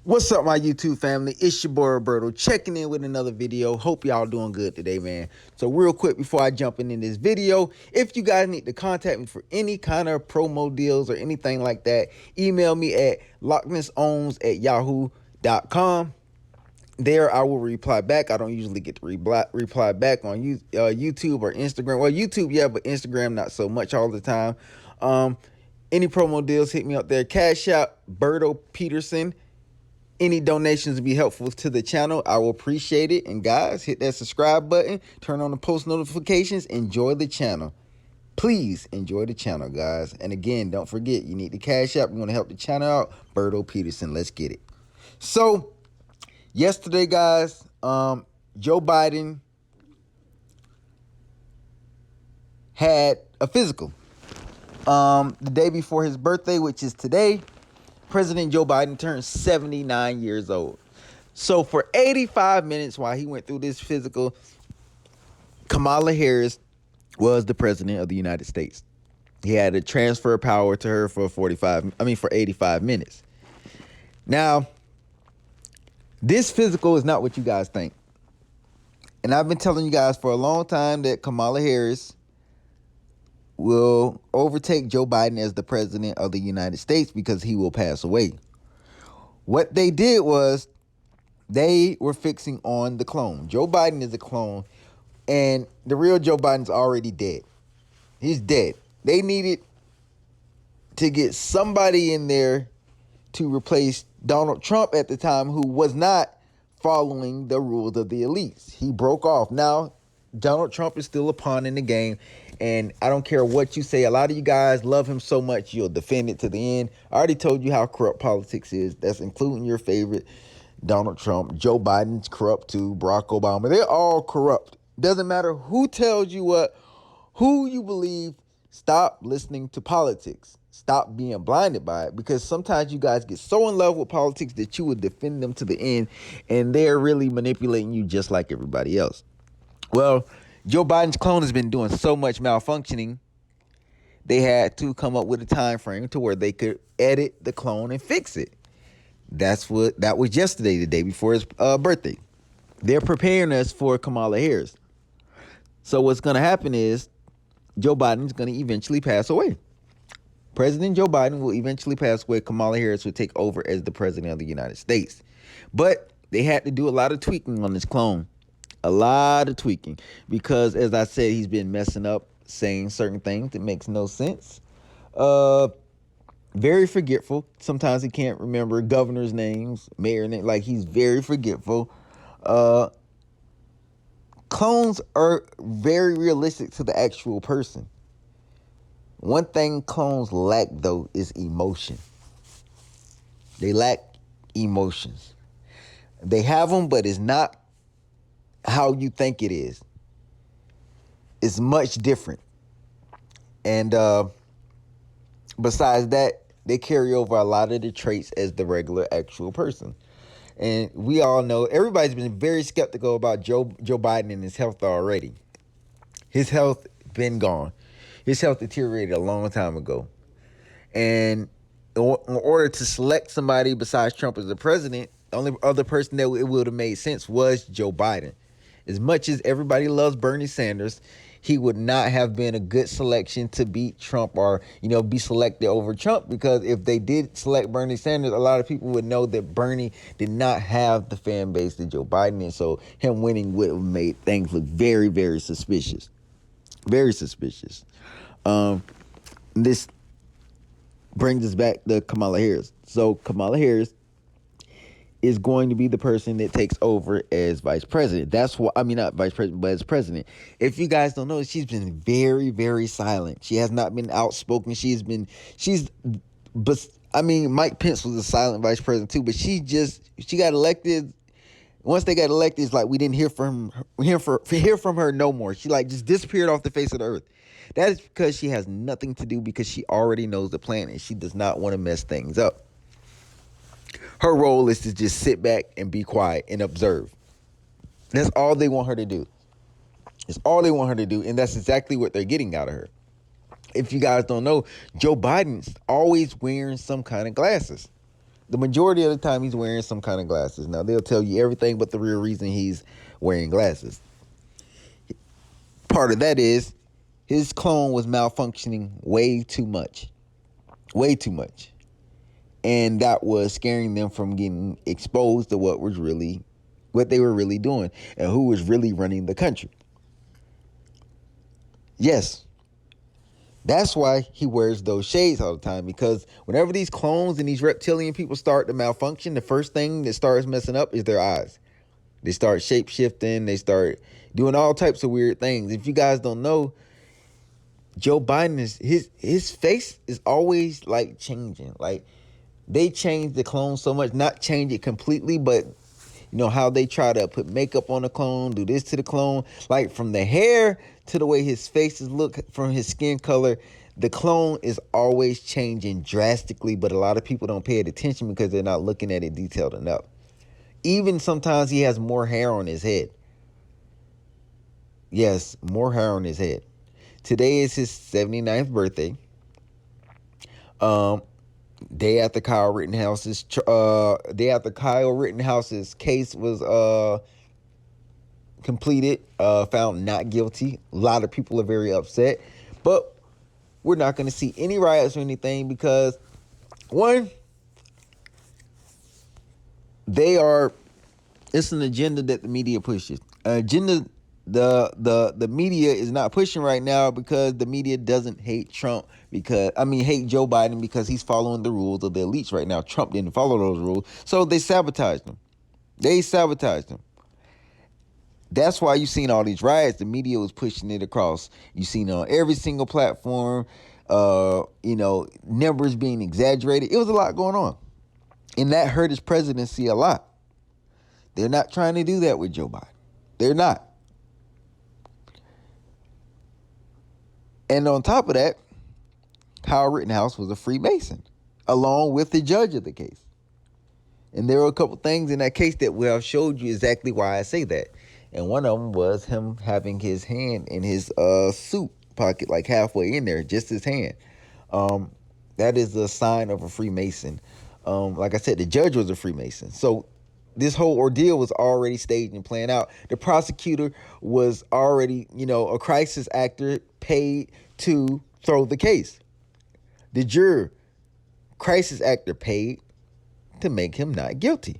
What's up, my YouTube family? It's your boy Roberto checking in with another video. Hope y'all doing good today, man. So real quick before I jump in this video, if you guys need to contact me for any kind of promo deals or anything like that, email me at locknessowns@yahoo.com. There, I will reply back. I don't usually get to reply back on YouTube or Instagram. Well, YouTube, yeah, but Instagram, not so much all the time. Any promo deals, hit me up there. Cash out, Berto Peterson. Any donations would be helpful to the channel. I will appreciate it. And guys, hit that subscribe button. Turn on the post notifications. Enjoy the channel. Please enjoy the channel, guys. And again, don't forget, you need the cash app. You want to help the channel out. Berto Peterson. Let's get it. So, yesterday, guys, Joe Biden had a physical. The day before his birthday, which is today, President Joe Biden turned 79 years old. So for 85 minutes while he went through this physical, Kamala Harris was the president of the United States. He had to transfer power to her for 85 minutes. Now, this physical is not what you guys think. And I've been telling you guys for a long time that Kamala Harris will overtake Joe Biden as the president of the United States because he will pass away. What they did was they were fixing on the clone. Joe Biden is a clone, and the real Joe Biden's already dead. He's dead. They needed to get somebody in there to replace Donald Trump at the time, who was not following the rules of the elites. He broke off. Now, Donald Trump is still a pawn in the game, and I don't care what you say. A lot of you guys love him so much, you'll defend it to the end. I already told you how corrupt politics is. That's including your favorite, Donald Trump. Joe Biden's corrupt too. Barack Obama. They're all corrupt. Doesn't matter who tells you what, who you believe. Stop listening to politics. Stop being blinded by it, because sometimes you guys get so in love with politics that you would defend them to the end, and they're really manipulating you just like everybody else. Well, Joe Biden's clone has been doing so much malfunctioning, they had to come up with a time frame to where they could edit the clone and fix it. That was yesterday, the day before his birthday. They're preparing us for Kamala Harris. So what's going to happen is Joe Biden's going to eventually pass away. President Joe Biden will eventually pass away. Kamala Harris will take over as the president of the United States. But they had to do a lot of tweaking on this clone. A lot of tweaking, because as I said, he's been messing up, saying certain things that makes no sense. Very forgetful. Sometimes he can't remember governors' names, mayor names. Like, he's very forgetful. Clones are very realistic to the actual person. One thing clones lack, though, is emotion. They lack emotions. They have them, but it's not how you think it is. It's much different. And besides that, they carry over a lot of the traits as the regular actual person. And we all know, everybody's been very skeptical about Joe Biden and his health already. His health been gone. His health deteriorated a long time ago. And in order to select somebody besides Trump as the president, the only other person that it would have made sense was Joe Biden. As much as everybody loves Bernie Sanders, he would not have been a good selection to beat Trump, or, be selected over Trump, because if they did select Bernie Sanders, a lot of people would know that Bernie did not have the fan base that Joe Biden is. So him winning would have made things look very, very suspicious. Very suspicious. This brings us back to Kamala Harris. So Kamala Harris is going to be the person that takes over as vice president. That's what, not vice president, but as president. If you guys don't know, she's been very, very silent. She has not been outspoken. Mike Pence was a silent vice president too, but she got elected. Once they got elected, it's like we didn't hear from her no more. She just disappeared off the face of the earth. That is because she has nothing to do, because she already knows the plan and she does not want to mess things up. Her role is to just sit back and be quiet and observe. That's all they want her to do. It's all they want her to do, and that's exactly what they're getting out of her. If you guys don't know, Joe Biden's always wearing some kind of glasses. The majority of the time he's wearing some kind of glasses. Now they'll tell you everything but the real reason he's wearing glasses. Part of that is his clone was malfunctioning way too much. Way too much. And that was scaring them from getting exposed to what they were really doing and who was really running the country. Yes. That's why he wears those shades all the time, because whenever these clones and these reptilian people start to malfunction, the first thing that starts messing up is their eyes. They start shape-shifting. They start doing all types of weird things. If you guys don't know, Joe Biden his face is always like changing. Like they change the clone so much, not change it completely, but you know how they try to put makeup on the clone, do this to the clone, like from the hair to the way his faces look, from his skin color. The clone is always changing drastically, but a lot of people don't pay it attention because they're not looking at it detailed enough. Even sometimes he has more hair on his head. Yes, more hair on his head. Today is his 79th birthday. Day after Kyle Rittenhouse's case was completed, found not guilty. A lot of people are very upset, but we're not going to see any riots or anything because, one, it's an agenda that the media pushes. Agenda the media is not pushing right now because the media doesn't hate Trump hate Joe Biden because he's following the rules of the elites right now. Trump didn't follow those rules, so they sabotaged him. That's why you've seen all these riots. The media was pushing it across. You've seen it on every single platform. Numbers being exaggerated. It was a lot going on, and that hurt his presidency a lot. They're not trying to do that with Joe Biden. They're not. And on top of that, Kyle Rittenhouse was a Freemason, along with the judge of the case. And there were a couple things in that case that I've showed you exactly why I say that. And one of them was him having his hand in his suit pocket, like halfway in there, just his hand. That is a sign of a Freemason. Like I said, the judge was a Freemason. So this whole ordeal was already staged and planned out. The prosecutor was already, a crisis actor paid to throw the case. The juror, crisis actor paid to make him not guilty.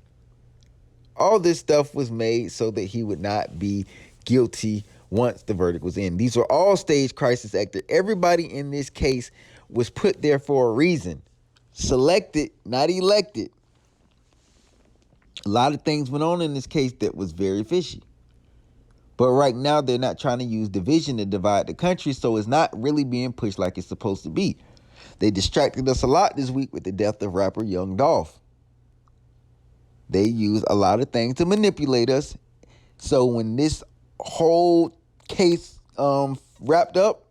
All this stuff was made so that he would not be guilty once the verdict was in. These were all staged crisis actors. Everybody in this case was put there for a reason. Selected, not elected. A lot of things went on in this case that was very fishy. But right now, they're not trying to use division to divide the country, so it's not really being pushed like it's supposed to be. They distracted us a lot this week with the death of rapper Young Dolph. They use a lot of things to manipulate us. So when this whole case wrapped up,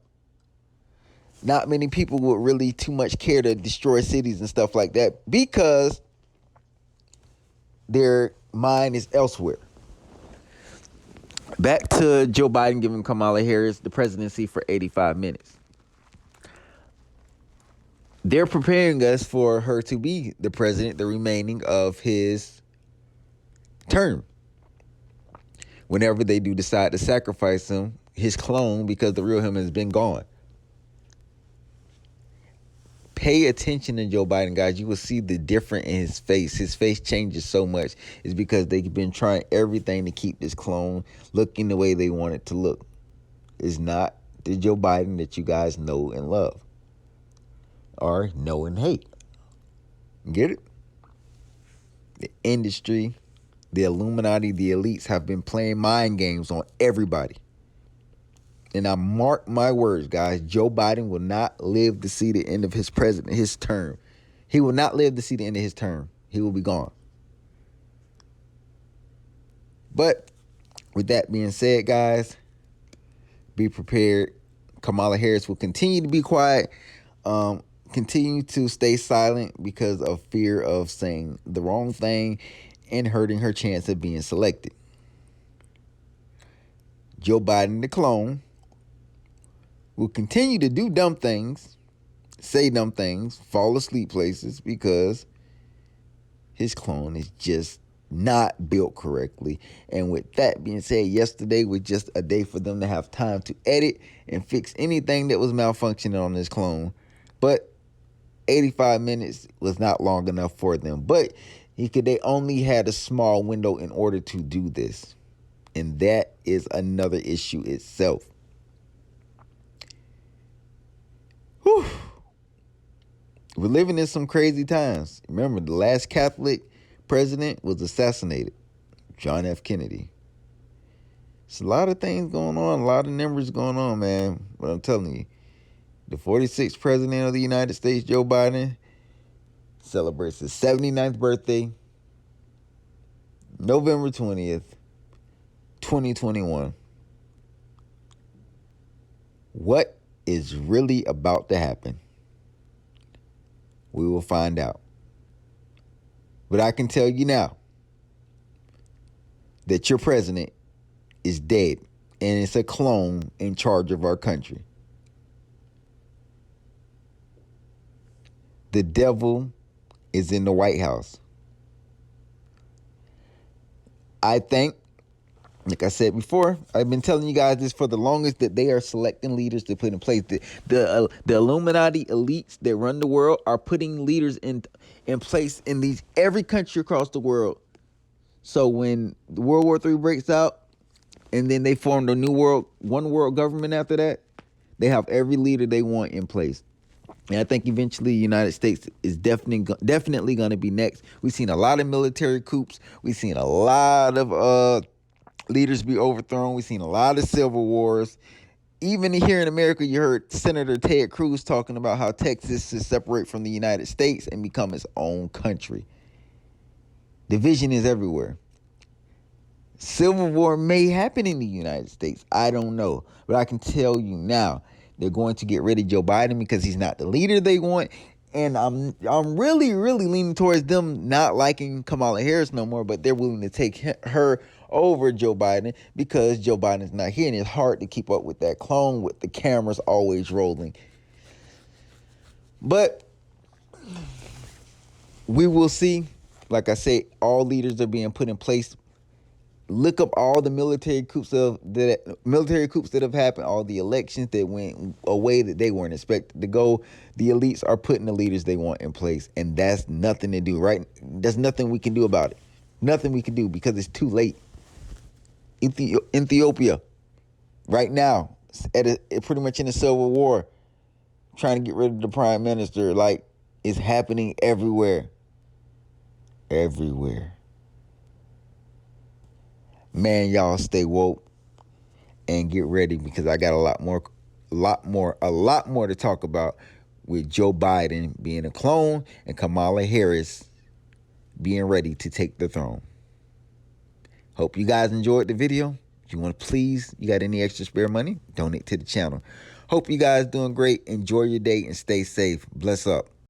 not many people would really too much care to destroy cities and stuff like that because their mind is elsewhere. Back to Joe Biden giving Kamala Harris the presidency for 85 minutes. They're preparing us for her to be the president, the remaining of his term. Whenever they do decide to sacrifice him, his clone, because the real him has been gone. Pay attention to Joe Biden, guys. You will see the difference in his face. His face changes so much. It's because they've been trying everything to keep this clone looking the way they want it to look. It's not the Joe Biden that you guys know and love. Or know and hate. Get it? The industry, the Illuminati, the elites have been playing mind games on everybody. And I mark my words, guys, Joe Biden will not live to see the end of his term. He will not live to see the end of his term. He will be gone. But with that being said, guys, be prepared. Kamala Harris will continue to be quiet, continue to stay silent because of fear of saying the wrong thing and hurting her chance of being selected. Joe Biden, the clone, will continue to do dumb things, say dumb things, fall asleep places because His clone is just not built correctly. And with that being said, yesterday was just a day for them to have time to edit and fix anything that was malfunctioning on this clone. But 85 minutes was not long enough for them. But they only had a small window in order to do this. And that is another issue itself. Whew. We're living in some crazy times. Remember, the last Catholic president was assassinated, John F. Kennedy. It's a lot of things going on, a lot of numbers going on, man. But I'm telling you, the 46th president of the United States, Joe Biden, celebrates his 79th birthday, November 20th, 2021. What is really about to happen? We will find out. But I can tell you now that your president is dead, and it's a clone in charge of our country. The devil is in the White House. I think, like I said before, I've been telling you guys this for the longest, that they are selecting leaders to put in place. The Illuminati elites that run the world are putting leaders in place in every country across the world. So when World War III breaks out, and then they formed a one world government after that, they have every leader they want in place. And I think eventually the United States is definitely going to be next. We've seen a lot of military coups. We've seen a lot of leaders be overthrown. We've seen a lot of civil wars. Even here in America, you heard Senator Ted Cruz talking about how Texas should separate from the United States and become its own country. Division is everywhere. Civil war may happen in the United States. I don't know. But I can tell you now, they're going to get rid of Joe Biden because he's not the leader they want. And I'm really, really leaning towards them not liking Kamala Harris no more, but they're willing to take her over Joe Biden because Joe Biden's not here, and it's hard to keep up with that clone with the cameras always rolling. But we will see. Like I say, all leaders are being put in place. Look up all the military coups that have happened, all the elections that went a way that they weren't expected to go. The elites are putting the leaders they want in place, and that's nothing to do, right? There's nothing we can do about it. Nothing we can do because it's too late. Ethiopia, right now, pretty much in a civil war, trying to get rid of the prime minister. Like, it's happening everywhere. Everywhere. Man, y'all stay woke and get ready because I got a lot more to talk about with Joe Biden being a clone and Kamala Harris being ready to take the throne. Hope you guys enjoyed the video. If you got any extra spare money, donate to the channel. Hope you guys doing great. Enjoy your day and stay safe. Bless up.